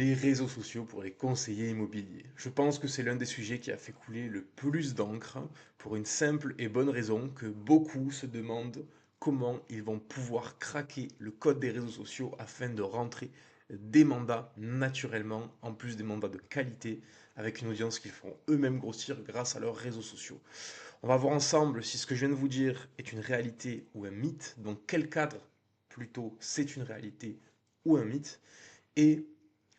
Les réseaux sociaux pour les conseillers immobiliers. Je pense que c'est l'un des sujets qui a fait couler le plus d'encre pour une simple et bonne raison que beaucoup se demandent comment ils vont pouvoir craquer le code des réseaux sociaux afin de rentrer des mandats naturellement, en plus des mandats de qualité, avec une audience qu'ils feront eux-mêmes grossir grâce à leurs réseaux sociaux. On va voir ensemble si ce que je viens de vous dire est une réalité ou un mythe, dans quel cadre plutôt c'est une réalité ou un mythe, et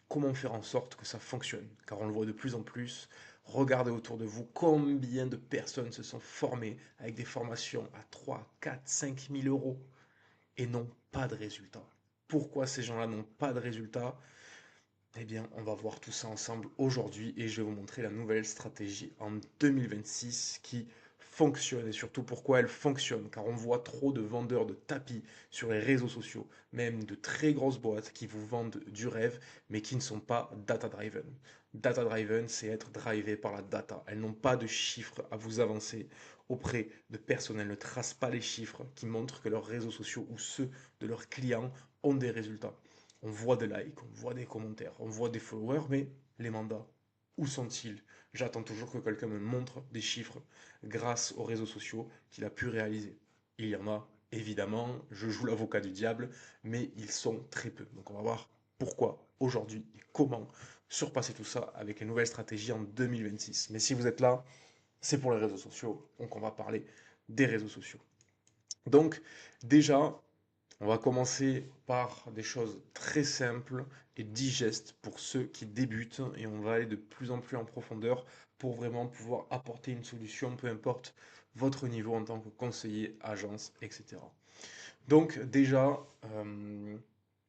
comment faire en sorte que ça fonctionne. Car on le voit de plus en plus. Regardez autour de vous combien de personnes se sont formées avec des formations à 3, 4, 5 000 euros et n'ont pas de résultats. Pourquoi ces gens-là n'ont pas de résultats? Eh bien, on va voir tout ça ensemble aujourd'hui et je vais vous montrer la nouvelle stratégie en 2026 qui fonctionne et surtout pourquoi elle fonctionne. Car on voit trop de vendeurs de tapis sur les réseaux sociaux, même de très grosses boîtes qui vous vendent du rêve mais qui ne sont pas data-driven. Data-driven, c'est être drivé par la data. Elles n'ont pas de chiffres à vous avancer auprès de personnes. Elles ne tracent pas les chiffres qui montrent que leurs réseaux sociaux ou ceux de leurs clients ont des résultats. On voit des likes, on voit des commentaires, on voit des followers, mais les mandats, où sont-ils? J'attends toujours que quelqu'un me montre des chiffres grâce aux réseaux sociaux qu'il a pu réaliser. Il y en a, évidemment, je joue l'avocat du diable, mais ils sont très peu. Donc on va voir pourquoi aujourd'hui et comment surpasser tout ça avec une nouvelle stratégie en 2026. Mais si vous êtes là, c'est pour les réseaux sociaux, donc on va parler des réseaux sociaux. Donc déjà, on va commencer par des choses très simples et digestes pour ceux qui débutent et on va aller de plus en plus en profondeur pour vraiment pouvoir apporter une solution, peu importe votre niveau en tant que conseiller, agence, etc. Donc déjà,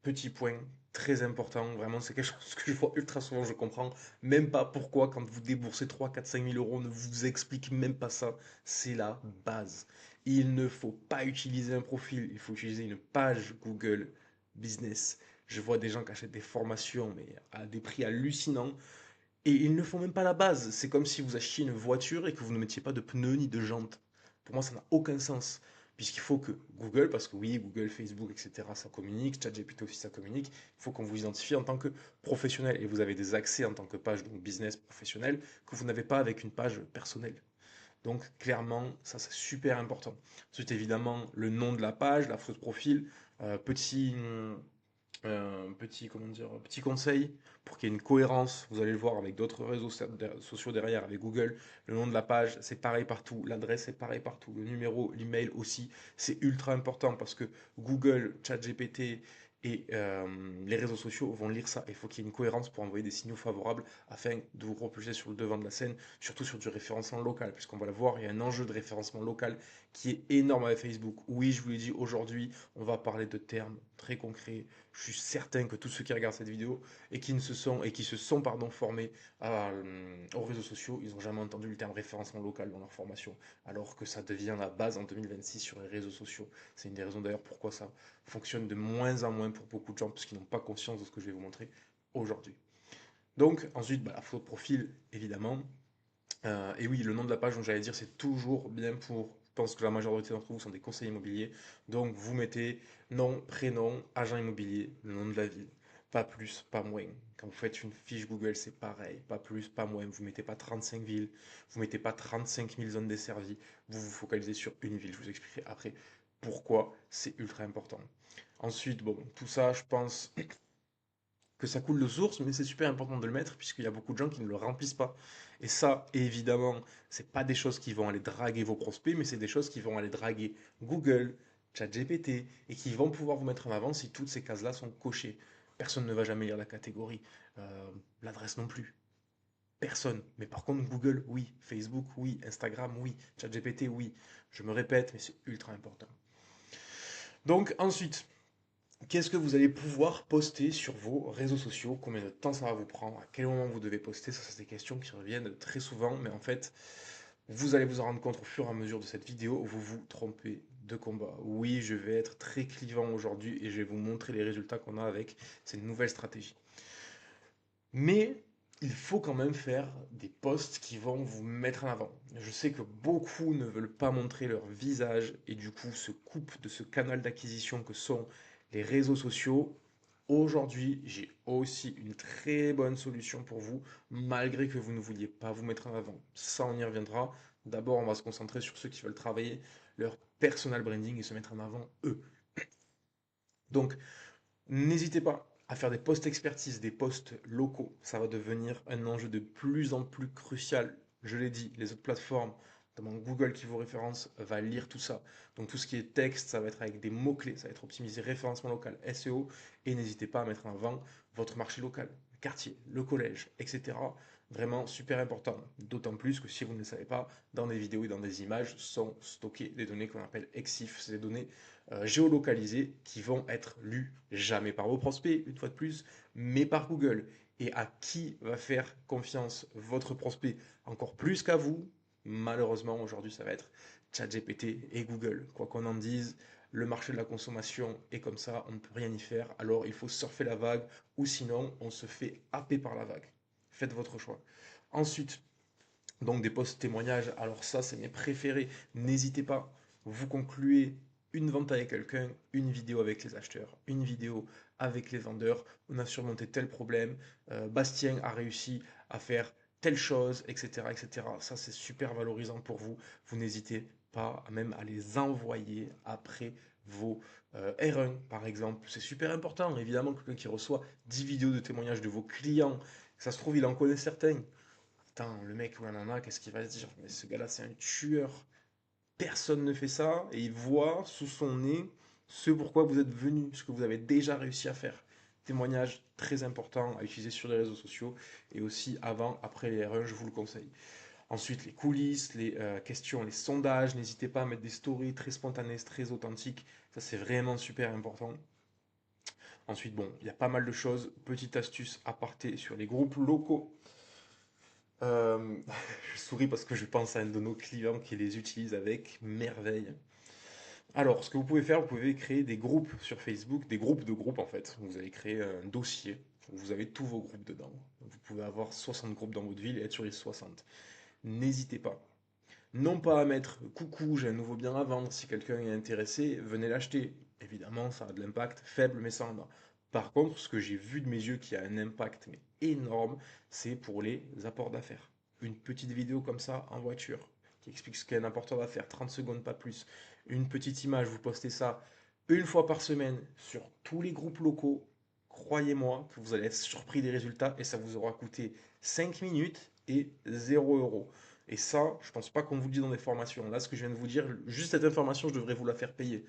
petit point très important, vraiment c'est quelque chose que je vois ultra souvent, je comprends même pas pourquoi quand vous déboursez 3, 4, 5 000 euros, on ne vous explique même pas ça, c'est la base. Il ne faut pas utiliser un profil, il faut utiliser une page Google Business. Je vois des gens qui achètent des formations mais à des prix hallucinants et ils ne font même pas la base. C'est comme si vous achetiez une voiture et que vous ne mettiez pas de pneus ni de jantes. Pour moi, ça n'a aucun sens. Puisqu'il faut que Google, parce que oui, Google, Facebook, etc., ça communique, ChatGPT aussi, ça communique, il faut qu'on vous identifie en tant que professionnel. Et vous avez des accès en tant que page donc business professionnel que vous n'avez pas avec une page personnelle. Donc clairement, ça c'est super important. Ensuite, évidemment, le nom de la page, la photo de profil, comment dire, petit conseil pour qu'il y ait une cohérence. Vous allez le voir avec d'autres réseaux sociaux derrière, avec Google. Le nom de la page, c'est pareil partout. L'adresse est pareil partout. Le numéro, l'email aussi, c'est ultra important parce que Google, ChatGPT et les réseaux sociaux vont lire ça. Il faut qu'il y ait une cohérence pour envoyer des signaux favorables afin de vous propulser sur le devant de la scène, surtout sur du référencement local, puisqu'on va le voir, il y a un enjeu de référencement local qui est énorme avec Facebook. Oui, je vous l'ai dit, aujourd'hui, on va parler de termes très concrets. Je suis certain que tous ceux qui regardent cette vidéo et qui se sont formés aux réseaux sociaux, ils n'ont jamais entendu le terme référencement local dans leur formation, alors que ça devient la base en 2026 sur les réseaux sociaux. C'est une des raisons d'ailleurs pourquoi ça fonctionne de moins en moins pour beaucoup de gens, parce qu'ils n'ont pas conscience de ce que je vais vous montrer aujourd'hui. Donc ensuite, la photo de profil, évidemment. Et oui, le nom de la page, dont j'allais dire, c'est toujours bien pour. Je pense que la majorité d'entre vous sont des conseillers immobiliers. Donc vous mettez nom, prénom, agent immobilier, le nom de la ville. Pas plus, pas moins. Quand vous faites une fiche Google, c'est pareil. Pas plus, pas moins. Vous mettez pas 35 villes, vous mettez pas 35 000 zones desservies. Vous vous focalisez sur une ville. Je vous expliquerai après pourquoi c'est ultra important. Ensuite, bon, tout ça, je pense que ça coule de source, mais c'est super important de le mettre puisqu'il y a beaucoup de gens qui ne le remplissent pas. Et ça, évidemment, c'est pas des choses qui vont aller draguer vos prospects, mais c'est des choses qui vont aller draguer Google, ChatGPT, et qui vont pouvoir vous mettre en avant si toutes ces cases-là sont cochées. Personne ne va jamais lire la catégorie, l'adresse non plus. Personne. Mais par contre, Google, oui. Facebook, oui. Instagram, oui. ChatGPT, oui. Je me répète, mais c'est ultra important. Donc ensuite, qu'est-ce que vous allez pouvoir poster sur vos réseaux sociaux? Combien de temps ça va vous prendre? À quel moment vous devez poster? Ça, c'est des questions qui reviennent très souvent, mais en fait, vous allez vous en rendre compte au fur et à mesure de cette vidéo, vous vous trompez de combat. Oui, je vais être très clivant aujourd'hui et je vais vous montrer les résultats qu'on a avec cette nouvelle stratégie. Mais il faut quand même faire des posts qui vont vous mettre en avant. Je sais que beaucoup ne veulent pas montrer leur visage et du coup se coupent de ce canal d'acquisition que sont les réseaux sociaux. Aujourd'hui, j'ai aussi une très bonne solution pour vous, malgré que vous ne vouliez pas vous mettre en avant. Ça, on y reviendra. D'abord, on va se concentrer sur ceux qui veulent travailler leur personal branding et se mettre en avant eux. Donc, n'hésitez pas à faire des posts expertise, des posts locaux. Ça va devenir un enjeu de plus en plus crucial. Je l'ai dit, les autres plateformes, notamment Google qui vous référence, va lire tout ça. Donc tout ce qui est texte, ça va être avec des mots-clés, ça va être optimisé référencement local, SEO, et n'hésitez pas à mettre en avant votre marché local, le quartier, le collège, etc. Vraiment super important. D'autant plus que si vous ne le savez pas, dans des vidéos et dans des images sont stockées des données qu'on appelle EXIF, c'est des données géolocalisés qui vont être lus jamais par vos prospects, une fois de plus, mais par Google. Et à qui va faire confiance votre prospect encore plus qu'à vous? Malheureusement, aujourd'hui, ça va être ChatGPT et Google. Quoi qu'on en dise, le marché de la consommation est comme ça, on ne peut rien y faire. Alors, il faut surfer la vague ou sinon, on se fait happer par la vague. Faites votre choix. Ensuite, donc des posts témoignages, alors ça, c'est mes préférés. N'hésitez pas, vous concluez une vente avec quelqu'un, une vidéo avec les acheteurs, une vidéo avec les vendeurs. On a surmonté tel problème. Bastien a réussi à faire telle chose, etc., etc. Ça, c'est super valorisant pour vous. Vous n'hésitez pas même à les envoyer après vos R1, par exemple. C'est super important. Évidemment, quelqu'un qui reçoit 10 vidéos de témoignages de vos clients, ça se trouve, il en connaît certains. Putain, le mec ou la nana, qu'est-ce qu'il va se dire? Mais ce gars-là, c'est un tueur. Personne ne fait ça et il voit sous son nez ce pourquoi vous êtes venu, ce que vous avez déjà réussi à faire. Témoignage très important à utiliser sur les réseaux sociaux et aussi avant, après les R1, je vous le conseille. Ensuite, les coulisses, les questions, les sondages. N'hésitez pas à mettre des stories très spontanées, très authentiques. Ça, c'est vraiment super important. Ensuite, bon, il y a pas mal de choses. Petite astuce à parté sur les groupes locaux. Euh, je souris parce que je pense à un de nos clients qui les utilise avec merveille. Alors, ce que vous pouvez faire, vous pouvez créer des groupes sur Facebook, des groupes de groupes en fait. Vous allez créer un dossier où vous avez tous vos groupes dedans. Vous pouvez avoir 60 groupes dans votre ville et être sur les 60. N'hésitez pas. Non pas à mettre coucou, j'ai un nouveau bien à vendre, si quelqu'un est intéressé, venez l'acheter. Évidemment, ça a de l'impact faible, mais ça en a. Par contre, ce que j'ai vu de mes yeux qui a un impact mais énorme, c'est pour les apports d'affaires. Une petite vidéo comme ça en voiture qui explique ce qu'est un apporteur d'affaires, 30 secondes pas plus. Une petite image, vous postez ça une fois par semaine sur tous les groupes locaux. Croyez-moi que vous allez être surpris des résultats et ça vous aura coûté 5 minutes et 0 euros. Et ça, je pense pas qu'on vous le dit dans des formations. Là, ce que je viens de vous dire, juste cette information, je devrais vous la faire payer.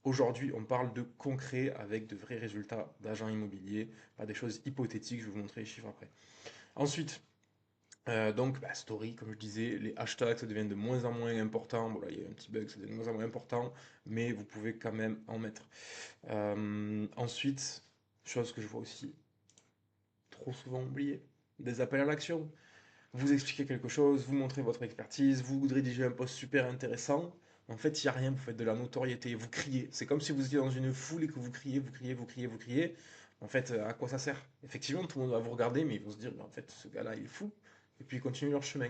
Aujourd'hui, on parle de concret avec de vrais résultats d'agents immobiliers, pas des choses hypothétiques, je vais vous montrer les chiffres après. Ensuite, donc, story, comme je disais, les hashtags, ça devient de moins en moins important. Bon, là, il y a un petit bug, ça devient de moins en moins important, mais vous pouvez quand même en mettre. Ensuite, chose que je vois aussi trop souvent oubliée, des appels à l'action. Vous expliquez quelque chose, vous montrez votre expertise, vous rédigez un post super intéressant. En fait, il n'y a rien, vous faites de la notoriété, vous criez. C'est comme si vous étiez dans une foule et que vous criez, vous criez, vous criez, vous criez. En fait, à quoi ça sert? Effectivement, tout le monde va vous regarder, mais ils vont se dire, mais en fait, ce gars-là, il est fou. Et puis ils continuent leur chemin.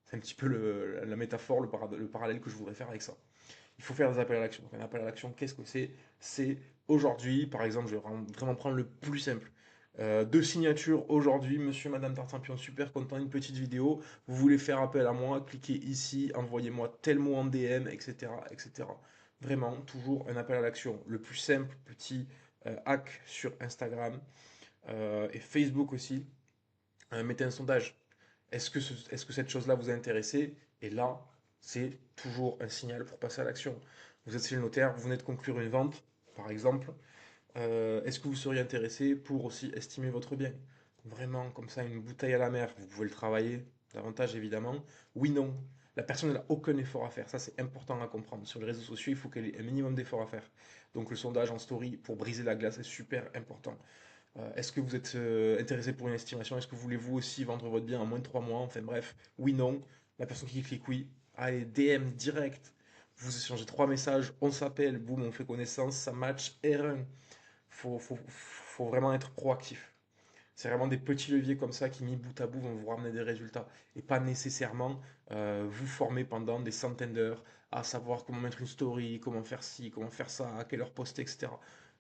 C'est un petit peu la métaphore, le parallèle que je voudrais faire avec ça. Il faut faire des appels à l'action. Donc, un appel à l'action, qu'est-ce que c'est? C'est aujourd'hui, par exemple, je vais vraiment prendre le plus simple. Deux signatures aujourd'hui, monsieur, madame Tartampion, super content, une petite vidéo. Vous voulez faire appel à moi, cliquez ici, envoyez-moi tel mot en DM, etc., etc. Vraiment, toujours un appel à l'action. Le plus simple, petit hack sur Instagram et Facebook aussi. Mettez un sondage. Est-ce que cette chose-là vous a intéressé? Et là, c'est toujours un signal pour passer à l'action. Vous êtes chez le notaire, vous venez de conclure une vente, par exemple. Est-ce que vous seriez intéressé pour aussi estimer votre bien? Vraiment, comme ça, une bouteille à la mer, vous pouvez le travailler davantage évidemment. Oui, non. La personne n'a aucun effort à faire. Ça, c'est important à comprendre. Sur les réseaux sociaux, il faut qu'elle ait un minimum d'effort à faire. Donc, le sondage en story pour briser la glace est super important. Est-ce que vous êtes intéressé pour une estimation? Est-ce que voulez-vous aussi vendre votre bien en moins de 3 mois? Enfin bref, oui, non. La personne qui clique oui, allez, DM direct. Vous échangez 3 messages, on s'appelle, boum, on fait connaissance, ça match R1. Faut vraiment être proactif. C'est vraiment des petits leviers comme ça qui, mis bout à bout, vont vous ramener des résultats. Et pas nécessairement vous former pendant des centaines d'heures à savoir comment mettre une story, comment faire ci, comment faire ça, à quelle heure poster, etc.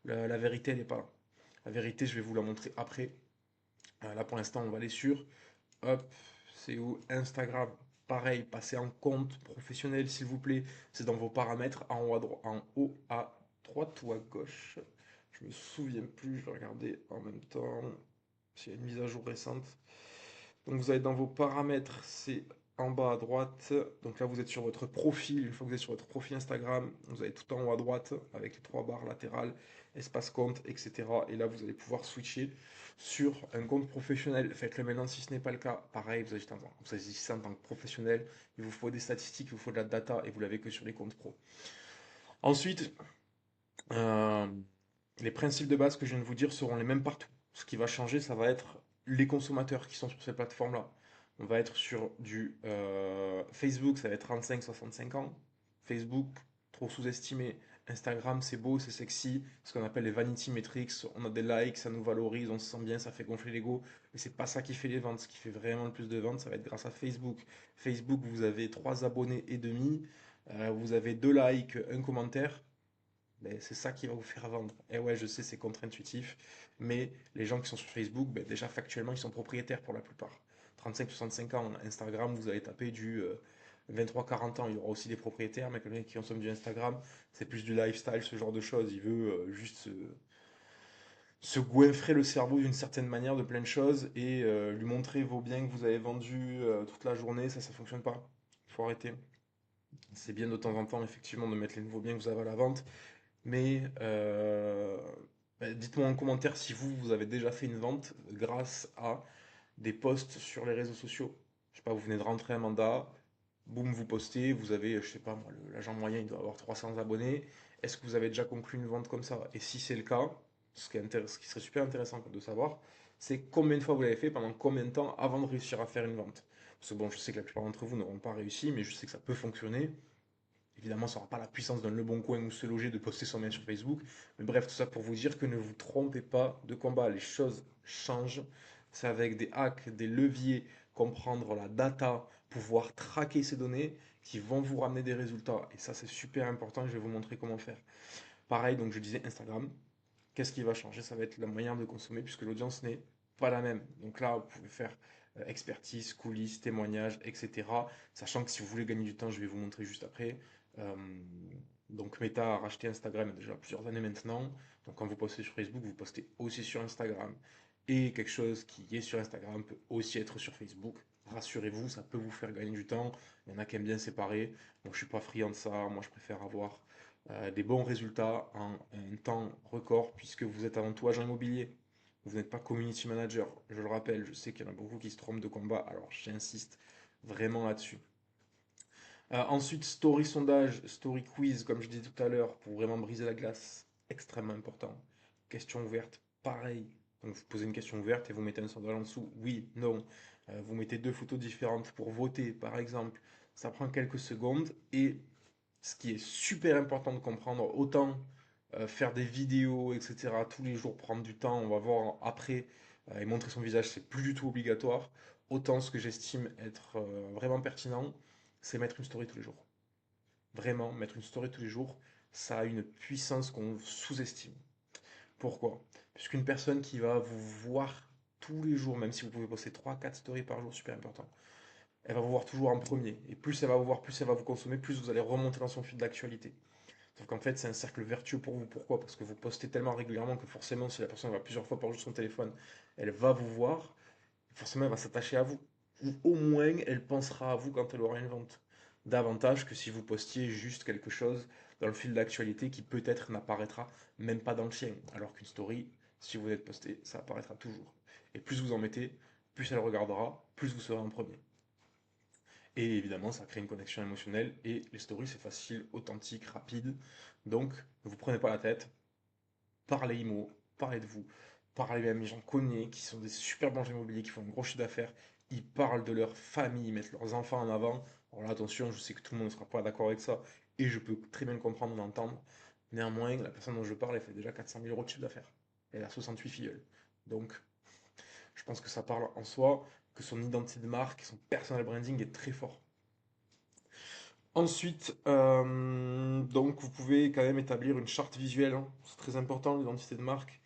La vérité, elle n'est pas là. La vérité, je vais vous la montrer après. Là, pour l'instant, on va aller sur, hop, c'est où? Instagram. Pareil, passez en compte professionnel, s'il vous plaît. C'est dans vos paramètres, en haut à droite ou à gauche. Je me souviens plus, je vais regarder en même temps s'il y a une mise à jour récente. Donc vous allez dans vos paramètres, c'est en bas à droite. Donc là, vous êtes sur votre profil. Une fois que vous êtes sur votre profil Instagram, vous avez tout en haut à droite avec les trois barres latérales, espace compte, etc. Et là, vous allez pouvoir switcher sur un compte professionnel. Faites-le maintenant si ce n'est pas le cas. Pareil, vous agissez en tant que professionnel. Il vous faut des statistiques, il vous faut de la data et vous l'avez que sur les comptes pro. Ensuite, euh, les principes de base que je viens de vous dire seront les mêmes partout. Ce qui va changer, ça va être les consommateurs qui sont sur ces plateformes-là. On va être sur du Facebook, ça va être 35-65 ans. Facebook, trop sous-estimé. Instagram, c'est beau, c'est sexy. Ce qu'on appelle les vanity metrics. On a des likes, ça nous valorise, on se sent bien, ça fait gonfler l'ego. Mais c'est pas ça qui fait les ventes. Ce qui fait vraiment le plus de ventes, ça va être grâce à Facebook. Facebook, vous avez 3 abonnés et demi. Vous avez 2 likes, un commentaire. Ben, c'est ça qui va vous faire vendre. Et ouais, je sais, c'est contre-intuitif, mais les gens qui sont sur Facebook, ben, déjà factuellement, ils sont propriétaires pour la plupart. 35-65 ans, Instagram, vous allez taper du 23-40 ans. Il y aura aussi des propriétaires, mais quelqu'un qui consomme du Instagram, c'est plus du lifestyle, ce genre de choses. Il veut juste se goinfrer le cerveau d'une certaine manière de plein de choses et lui montrer vos biens que vous avez vendus toute la journée. Ça fonctionne pas. Il faut arrêter. C'est bien de temps en temps, effectivement, de mettre les nouveaux biens que vous avez à la vente. Mais dites-moi en commentaire si vous avez déjà fait une vente grâce à des posts sur les réseaux sociaux. Je sais pas, vous venez de rentrer un mandat, boum, vous postez, vous avez, je sais pas moi, l'agent moyen il doit avoir 300 abonnés. Est-ce que vous avez déjà conclu une vente comme ça? Et si c'est le cas, ce qui serait super intéressant de savoir, c'est combien de fois vous l'avez fait, pendant combien de temps avant de réussir à faire une vente. Parce que bon, je sais que la plupart d'entre vous n'auront pas réussi, mais je sais que ça peut fonctionner. Évidemment, ça n'aura pas la puissance d'un Leboncoin ou Se Loger de poster son mail sur Facebook. Mais bref, tout ça pour vous dire que ne vous trompez pas de combat. Les choses changent. C'est avec des hacks, des leviers, comprendre la data, pouvoir traquer ces données qui vont vous ramener des résultats. Et ça, c'est super important. Je vais vous montrer comment faire. Pareil, donc je disais Instagram. Qu'est-ce qui va changer? Ça va être la manière de consommer puisque l'audience n'est pas la même. Donc là, vous pouvez faire expertise, coulisses, témoignages, etc. Sachant que si vous voulez gagner du temps, je vais vous montrer juste après. Euh, donc Meta a racheté Instagram il y a déjà plusieurs années maintenant. Donc quand vous postez sur Facebook, vous postez aussi sur Instagram. Et quelque chose qui est sur Instagram peut aussi être sur Facebook. Rassurez-vous, ça peut vous faire gagner du temps. Il y en a qui aiment bien séparer. Moi, je suis pas friand de ça. Moi, je préfère avoir des bons résultats en un temps record puisque vous êtes avant tout agent immobilier. Vous n'êtes pas community manager. Je le rappelle, je sais qu'il y en a beaucoup qui se trompent de combat. Alors, j'insiste vraiment là-dessus. Ensuite, story sondage, story quiz, comme je disais tout à l'heure, pour vraiment briser la glace, extrêmement important. Question ouverte, pareil. Donc vous posez une question ouverte et vous mettez un sondage en dessous, oui, non. Vous mettez 2 photos différentes pour voter, par exemple. Ça prend quelques secondes et ce qui est super important de comprendre, autant faire des vidéos, etc., tous les jours, prendre du temps, on va voir après, et montrer son visage, c'est plus du tout obligatoire. Autant ce que j'estime être vraiment pertinent, c'est mettre une story tous les jours. Vraiment, mettre une story tous les jours, ça a une puissance qu'on sous-estime. Pourquoi? Puisqu'une personne qui va vous voir tous les jours, même si vous pouvez poster 3-4 stories par jour, super important, elle va vous voir toujours en premier. Et plus elle va vous voir, plus elle va vous consommer, plus vous allez remonter dans son fil d'actualité. Sauf qu'en fait, c'est un cercle vertueux pour vous. Pourquoi? Parce que vous postez tellement régulièrement que forcément, si la personne va plusieurs fois par jour sur son téléphone, elle va vous voir, forcément, elle va s'attacher à vous. Ou au moins, elle pensera à vous quand elle aura une vente. Davantage que si vous postiez juste quelque chose dans le fil d'actualité qui peut-être n'apparaîtra même pas dans le sien. Alors qu'une story, si vous êtes posté, ça apparaîtra toujours. Et plus vous en mettez, plus elle regardera, plus vous serez en premier. Et évidemment, ça crée une connexion émotionnelle. Et les stories, c'est facile, authentique, rapide. Donc, ne vous prenez pas la tête. Parlez IMO, parlez de vous. Parlez même les gens connus qui sont des super bons immobiliers, qui font un gros chiffre d'affaires. Ils parlent de leur famille, ils mettent leurs enfants en avant. Alors là, attention, je sais que tout le monde ne sera pas d'accord avec ça. Et je peux très bien le comprendre, l'entendre. Néanmoins, la personne dont je parle, elle fait déjà 400 000 euros de chiffre d'affaires. Elle a 68 filleuls. Donc, je pense que ça parle en soi, que son identité de marque, son personal branding est très fort. Ensuite, donc vous pouvez quand même établir une charte visuelle, hein. C'est très important, l'identité de marque.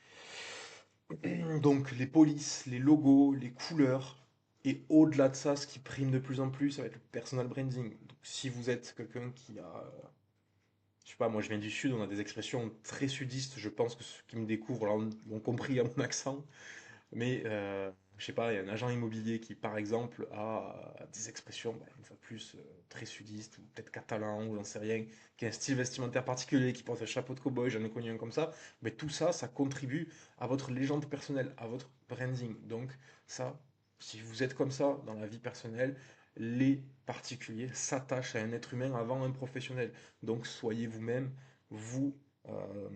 Donc les polices, les logos, les couleurs, et au-delà de ça, ce qui prime de plus en plus, ça va être le personal branding. Donc si vous êtes quelqu'un qui a, je sais pas, moi je viens du sud, on a des expressions très sudistes, je pense que ceux qui me découvrent l'ont compris à mon accent, mais je sais pas, il y a un agent immobilier qui par exemple a des expressions, bah, une fois de plus, très sudistes, ou peut-être catalan, ou j'en sais rien, qui a un style vestimentaire particulier, qui porte un chapeau de cow-boy, j'en ai connu un comme ça, mais tout ça, ça contribue à votre légende personnelle, à votre branding. Donc ça, si vous êtes comme ça dans la vie personnelle, les particuliers s'attachent à un être humain avant un professionnel. Donc soyez vous-même, vous, euh,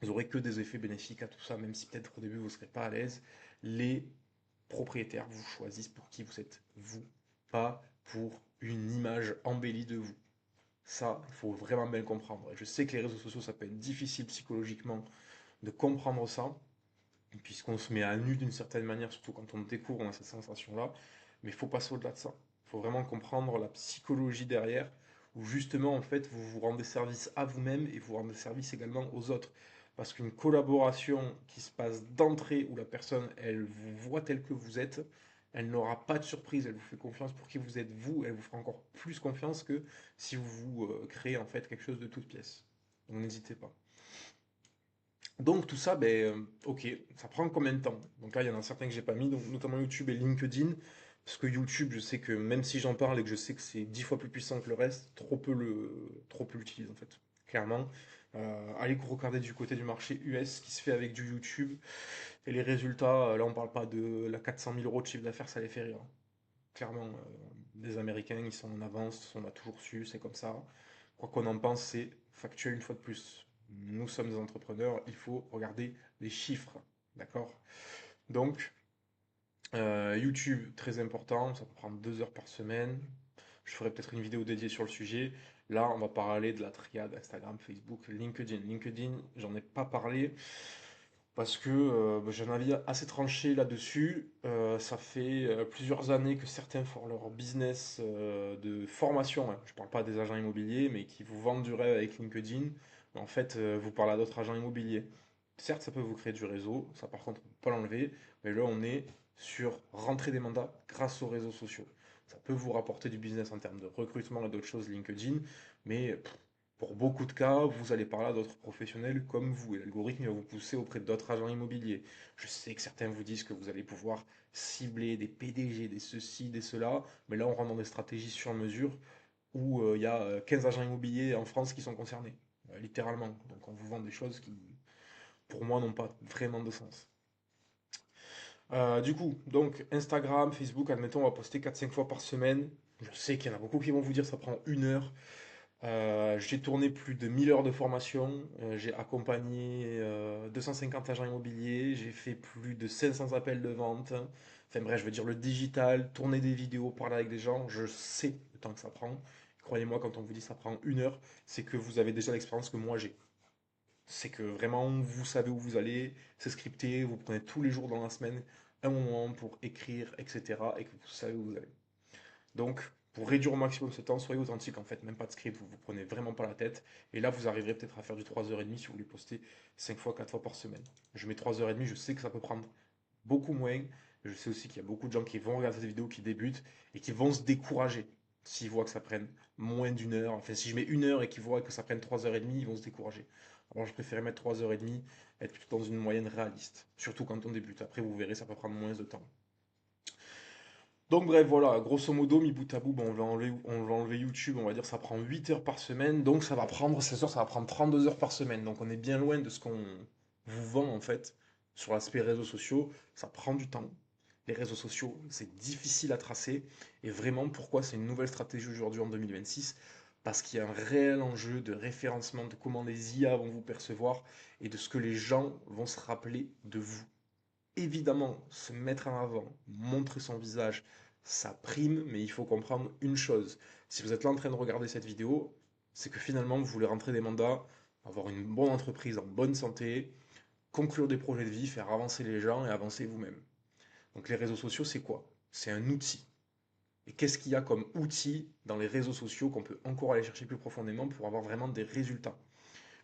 vous aurez que des effets bénéfiques à tout ça, même si peut-être au début vous ne serez pas à l'aise. Les propriétaires vous choisissent pour qui vous êtes, vous, pas pour une image embellie de vous. Ça, il faut vraiment bien le comprendre. Et je sais que les réseaux sociaux, ça peut être difficile psychologiquement de comprendre ça, puisqu'on se met à nu d'une certaine manière, surtout quand on découvre, on a cette sensation-là. Mais il faut passer au-delà de ça. Il faut vraiment comprendre la psychologie derrière, où justement, en fait, vous vous rendez service à vous-même et vous rendez service également aux autres. Parce qu'une collaboration qui se passe d'entrée, où la personne, elle vous voit tel que vous êtes, elle n'aura pas de surprise, elle vous fait confiance pour qui vous êtes vous, elle vous fera encore plus confiance que si vous créez en fait quelque chose de toute pièce. Donc n'hésitez pas. Donc tout ça, ben, ok, ça prend combien de temps? Donc là, il y en a certains que j'ai pas mis, donc notamment YouTube et LinkedIn, parce que YouTube, je sais que même si j'en parle et que je sais que c'est 10 fois plus puissant que le reste, trop peu l'utilisent en fait, clairement. Allez regarder du côté du marché US ce qui se fait avec du YouTube, et les résultats, là on parle pas de la 400 000 euros de chiffre d'affaires, ça les fait rire. Clairement, les Américains, ils sont en avance, on l'a toujours su, c'est comme ça. Quoi qu'on en pense, c'est factuel une fois de plus. Nous sommes des entrepreneurs, il faut regarder les chiffres, d'accord? Donc, YouTube, très important, ça peut prendre 2 heures par semaine. Je ferai peut-être une vidéo dédiée sur le sujet. Là, on va parler de la triade Instagram, Facebook, LinkedIn. LinkedIn, j'en ai pas parlé parce que bah, j'ai un avis assez tranché là-dessus. Ça fait plusieurs années que certains font leur business de formation, hein. Je ne parle pas des agents immobiliers, mais qui vous vendent du rêve avec LinkedIn. Mais en fait, vous parlez à d'autres agents immobiliers. Certes, ça peut vous créer du réseau, ça par contre, on ne peut pas l'enlever. Mais là, on est sur rentrer des mandats grâce aux réseaux sociaux. Ça peut vous rapporter du business en termes de recrutement et d'autres choses LinkedIn, mais pour beaucoup de cas, vous allez parler à d'autres professionnels comme vous, et l'algorithme va vous pousser auprès d'autres agents immobiliers. Je sais que certains vous disent que vous allez pouvoir cibler des PDG, des ceci, des cela, mais là on rentre dans des stratégies sur mesure où il y a 15 agents immobiliers en France qui sont concernés, littéralement. Donc on vous vend des choses qui, pour moi, n'ont pas vraiment de sens. Du coup, donc Instagram, Facebook, admettons, on va poster 4-5 fois par semaine. Je sais qu'il y en a beaucoup qui vont vous dire que ça prend 1 heure. J'ai tourné plus de 1000 heures de formation, j'ai accompagné 250 agents immobiliers, j'ai fait plus de 500 appels de vente. Enfin bref, je veux dire le digital, tourner des vidéos, parler avec des gens, je sais le temps que ça prend. Croyez-moi, quand on vous dit que ça prend 1 heure, c'est que vous avez déjà l'expérience que moi j'ai. C'est que vraiment, vous savez où vous allez, c'est scripté, vous prenez tous les jours dans la semaine un moment pour écrire, etc. et que vous savez où vous allez. Donc, pour réduire au maximum ce temps, soyez authentique en fait, même pas de script, vous vous prenez vraiment pas la tête. Et là, vous arriverez peut-être à faire du 3h30 si vous voulez poster 5 fois, 4 fois par semaine. Je mets 3h30, je sais que ça peut prendre beaucoup moins. Je sais aussi qu'il y a beaucoup de gens qui vont regarder cette vidéo, qui débutent et qui vont se décourager s'ils voient que ça prenne moins d'1 heure. Enfin, si je mets 1 heure et qu'ils voient que ça prenne 3h30, ils vont se décourager. Alors, je préférais mettre 3h30, être plutôt dans une moyenne réaliste. Surtout quand on débute. Après, vous verrez, ça peut prendre moins de temps. Donc bref, voilà, grosso modo, mi bout à bout, bon, on va enlever YouTube, on va dire ça prend 8 heures par semaine, donc ça va prendre, c'est sûr, ça va prendre 32 heures par semaine. Donc on est bien loin de ce qu'on vous vend en fait sur l'aspect réseaux sociaux, ça prend du temps. Les réseaux sociaux, c'est difficile à tracer. Et vraiment, pourquoi c'est une nouvelle stratégie aujourd'hui en 2026? Parce qu'il y a un réel enjeu de référencement de comment les IA vont vous percevoir et de ce que les gens vont se rappeler de vous. Évidemment, se mettre en avant, montrer son visage, ça prime, mais il faut comprendre une chose. Si vous êtes là en train de regarder cette vidéo, c'est que finalement, vous voulez rentrer des mandats, avoir une bonne entreprise en bonne santé, conclure des projets de vie, faire avancer les gens et avancer vous-même. Donc les réseaux sociaux, c'est quoi? C'est un outil. Et qu'est-ce qu'il y a comme outil dans les réseaux sociaux qu'on peut encore aller chercher plus profondément pour avoir vraiment des résultats?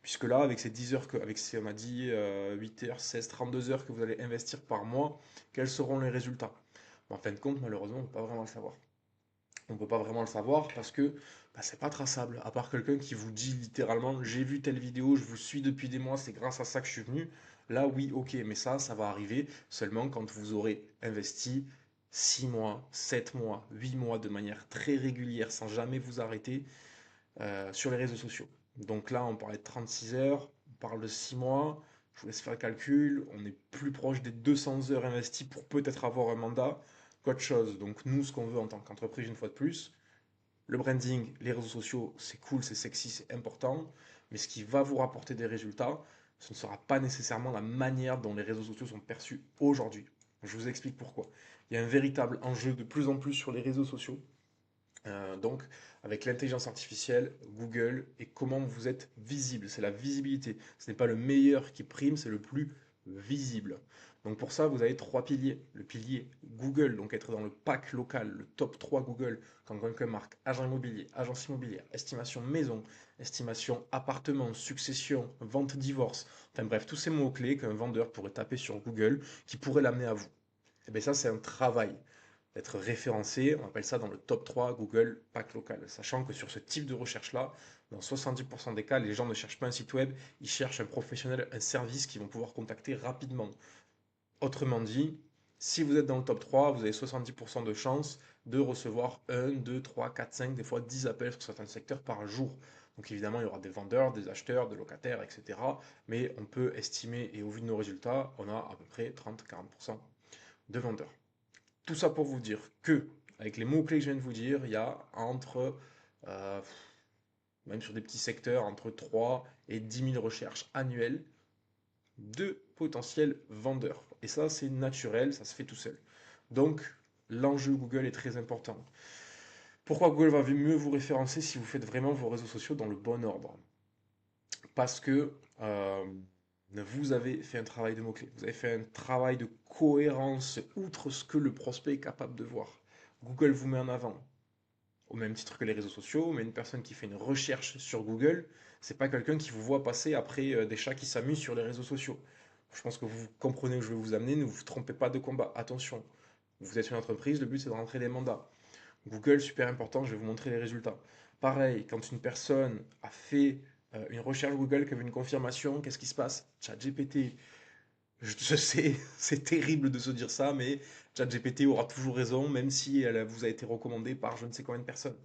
Puisque là, avec ces 10 heures, avec ces, on a dit 8 heures, 16, 32 heures que vous allez investir par mois, quels seront les résultats? Bon, en fin de compte, malheureusement, on ne peut pas vraiment le savoir. On ne peut pas vraiment le savoir parce que bah, c'est pas traçable. À part quelqu'un qui vous dit littéralement, j'ai vu telle vidéo, je vous suis depuis des mois, c'est grâce à ça que je suis venu. Là, oui, ok, mais ça va arriver seulement quand vous aurez investi 6 mois, 7 mois, 8 mois de manière très régulière, sans jamais vous arrêter sur les réseaux sociaux. Donc là, on parlait de 36 heures, on parle de 6 mois. Je vous laisse faire le calcul. On est plus proche des 200 heures investies pour peut-être avoir un mandat qu'autre chose. Donc nous, ce qu'on veut en tant qu'entreprise, une fois de plus, le branding, les réseaux sociaux, c'est cool, c'est sexy, c'est important. Mais ce qui va vous rapporter des résultats, ce ne sera pas nécessairement la manière dont les réseaux sociaux sont perçus aujourd'hui. Je vous explique pourquoi. Il y a un véritable enjeu de plus en plus sur les réseaux sociaux donc, avec l'intelligence artificielle, Google et comment vous êtes visible. C'est la visibilité. Ce n'est pas le meilleur qui prime, c'est le plus visible. Donc pour ça, vous avez trois piliers. Le pilier Google, donc être dans le pack local, le top 3 Google, quand quelqu'un marque agent immobilier, agence immobilière, estimation maison, estimation appartement, succession, vente divorce, enfin bref, tous ces mots-clés qu'un vendeur pourrait taper sur Google qui pourraient l'amener à vous. Et bien ça, c'est un travail d'être référencé. On appelle ça dans le top 3 Google Pack Local. Sachant que sur ce type de recherche-là, dans 70% des cas, les gens ne cherchent pas un site web, ils cherchent un professionnel, un service qu'ils vont pouvoir contacter rapidement. Autrement dit, si vous êtes dans le top 3, vous avez 70% de chances de recevoir 1, 2, 3, 4, 5, des fois 10 appels sur certains secteurs par jour. Donc évidemment, il y aura des vendeurs, des acheteurs, des locataires, etc. Mais on peut estimer, et au vu de nos résultats, on a à peu près 30-40% de vendeurs. Tout ça pour vous dire que, avec les mots-clés que je viens de vous dire, il y a entre, euh, même sur des petits secteurs, entre 3 et 10 000 recherches annuelles de potentiels vendeurs. Et ça, c'est naturel, ça se fait tout seul. Donc, l'enjeu Google est très important. Pourquoi Google va mieux vous référencer si vous faites vraiment vos réseaux sociaux dans le bon ordre? Parce que vous avez fait un travail de mots-clés, vous avez fait un travail de cohérence outre ce que le prospect est capable de voir. Google vous met en avant, au même titre que les réseaux sociaux, mais une personne qui fait une recherche sur Google, c'est pas quelqu'un qui vous voit passer après des chats qui s'amusent sur les réseaux sociaux. Je pense que vous comprenez où je vais vous amener, ne vous trompez pas de combat. Attention, vous êtes une entreprise, le but c'est de rentrer des mandats. Google, super important, je vais vous montrer les résultats. Pareil, quand une personne a fait une recherche Google, qui a vu une confirmation, qu'est-ce qui se passe? ChatGPT. Je sais, c'est terrible de se dire ça, mais ChatGPT aura toujours raison, même si elle vous a été recommandée par je ne sais combien de personnes.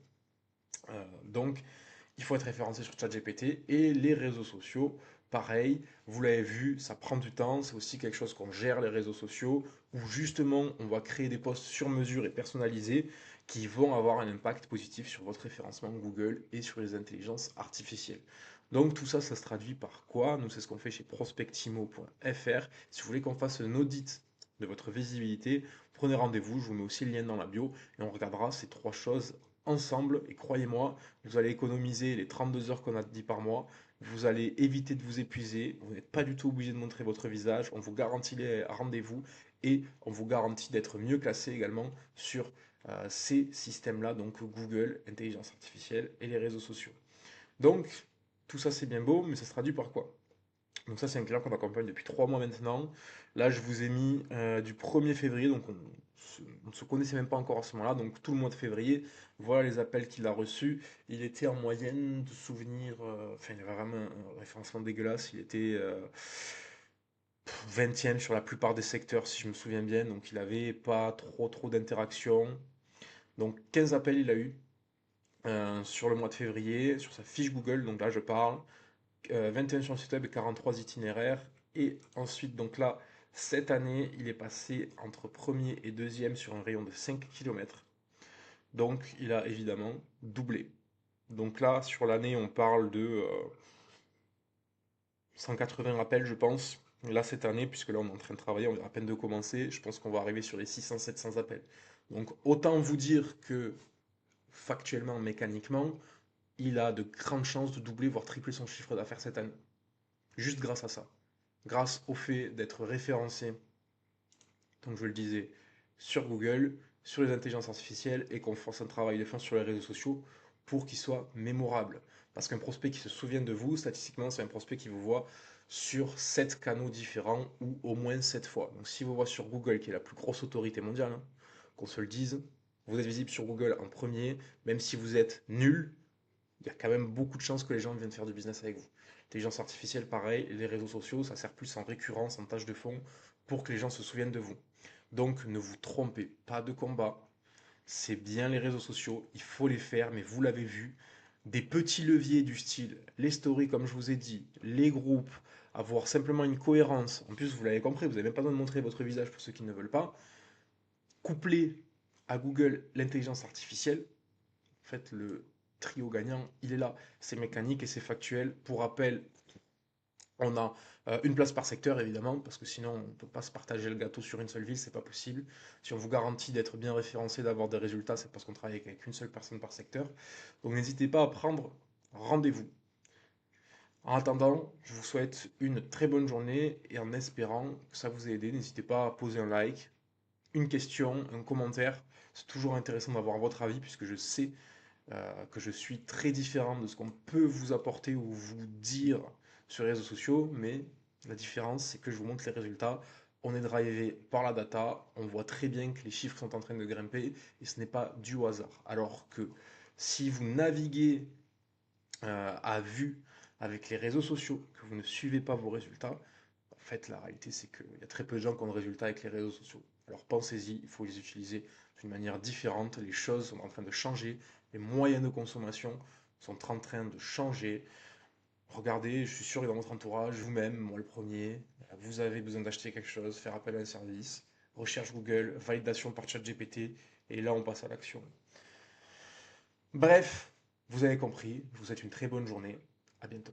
Donc, il faut être référencé sur ChatGPT et les réseaux sociaux. Pareil, vous l'avez vu, ça prend du temps. C'est aussi quelque chose qu'on gère les réseaux sociaux où justement on va créer des posts sur mesure et personnalisés qui vont avoir un impact positif sur votre référencement Google et sur les intelligences artificielles. Donc tout ça, ça se traduit par quoi? Nous, c'est ce qu'on fait chez prospectimo.fr. Si vous voulez qu'on fasse un audit de votre visibilité, prenez rendez-vous. Je vous mets aussi le lien dans la bio et on regardera ces trois choses ensemble. Et croyez-moi, vous allez économiser les 32 heures qu'on a dit par mois. Vous allez éviter de vous épuiser. Vous n'êtes pas du tout obligé de montrer votre visage. On vous garantit les rendez-vous et on vous garantit d'être mieux classé également sur ces systèmes-là, donc Google, intelligence artificielle et les réseaux sociaux. Donc, tout ça c'est bien beau, mais ça se traduit par quoi? Donc ça, c'est un client qu'on accompagne depuis 3 mois maintenant. Là, je vous ai mis du 1er février, donc on ne se connaissait même pas encore à ce moment-là, donc tout le mois de février, voilà les appels qu'il a reçus. Il était en moyenne de souvenirs, enfin, il avait vraiment un référencement dégueulasse, il était 20e sur la plupart des secteurs, si je me souviens bien, donc il avait pas trop d'interactions. Donc 15 appels il a eu sur le mois de février, sur sa fiche Google, donc là je parle. 21 sur le site web et 43 itinéraires. Et ensuite, donc là, cette année, il est passé entre premier et deuxième sur un rayon de 5 km. Donc, il a évidemment doublé. Donc là, sur l'année, on parle de 180 rappels, je pense. Là, cette année, puisque là, on est en train de travailler, on vient à peine de commencer, je pense qu'on va arriver sur les 600-700 appels. Donc, autant vous dire que factuellement, mécaniquement, il a de grandes chances de doubler, voire tripler son chiffre d'affaires cette année. Juste grâce à ça. Grâce au fait d'être référencé, donc je le disais, sur Google, sur les intelligences artificielles et qu'on fasse un travail de fond sur les réseaux sociaux pour qu'il soit mémorable. Parce qu'un prospect qui se souvient de vous, statistiquement, c'est un prospect qui vous voit sur 7 canaux différents ou au moins 7 fois. Donc si vous voit sur Google, qui est la plus grosse autorité mondiale, hein, qu'on se le dise, vous êtes visible sur Google en premier, même si vous êtes nul, il y a quand même beaucoup de chances que les gens viennent faire du business avec vous. L'intelligence artificielle, pareil, les réseaux sociaux, ça sert plus en récurrence, en tâche de fond, pour que les gens se souviennent de vous. Donc ne vous trompez pas de combat, c'est bien les réseaux sociaux, il faut les faire, mais vous l'avez vu, des petits leviers du style, les stories comme je vous ai dit, les groupes, avoir simplement une cohérence, en plus vous l'avez compris, vous n'avez même pas besoin de montrer votre visage pour ceux qui ne veulent pas, coupler à Google l'intelligence artificielle, en fait le trio gagnant, il est là, c'est mécanique et c'est factuel. Pour rappel, on a une place par secteur, évidemment, parce que sinon, on ne peut pas se partager le gâteau sur une seule ville, c'est pas possible. Si on vous garantit d'être bien référencé, d'avoir des résultats, c'est parce qu'on travaille avec une seule personne par secteur. Donc n'hésitez pas à prendre rendez-vous. En attendant, je vous souhaite une très bonne journée et en espérant que ça vous ait aidé, n'hésitez pas à poser un like, une question, un commentaire. C'est toujours intéressant d'avoir votre avis puisque je sais que je suis très différent de ce qu'on peut vous apporter ou vous dire sur les réseaux sociaux, mais la différence, c'est que je vous montre les résultats. On est drivé par la data, on voit très bien que les chiffres sont en train de grimper et ce n'est pas du hasard. Alors que si vous naviguez à vue avec les réseaux sociaux, que vous ne suivez pas vos résultats, en fait, la réalité, c'est qu'il y a très peu de gens qui ont de résultats avec les réseaux sociaux. Alors pensez-y, il faut les utiliser d'une manière différente. Les choses sont en train de changer. Les moyens de consommation sont en train de changer. Regardez, je suis sûr que dans votre entourage, vous-même, moi le premier, vous avez besoin d'acheter quelque chose, faire appel à un service, recherche Google, validation par ChatGPT, et là on passe à l'action. Bref, vous avez compris, je vous souhaite une très bonne journée. À bientôt.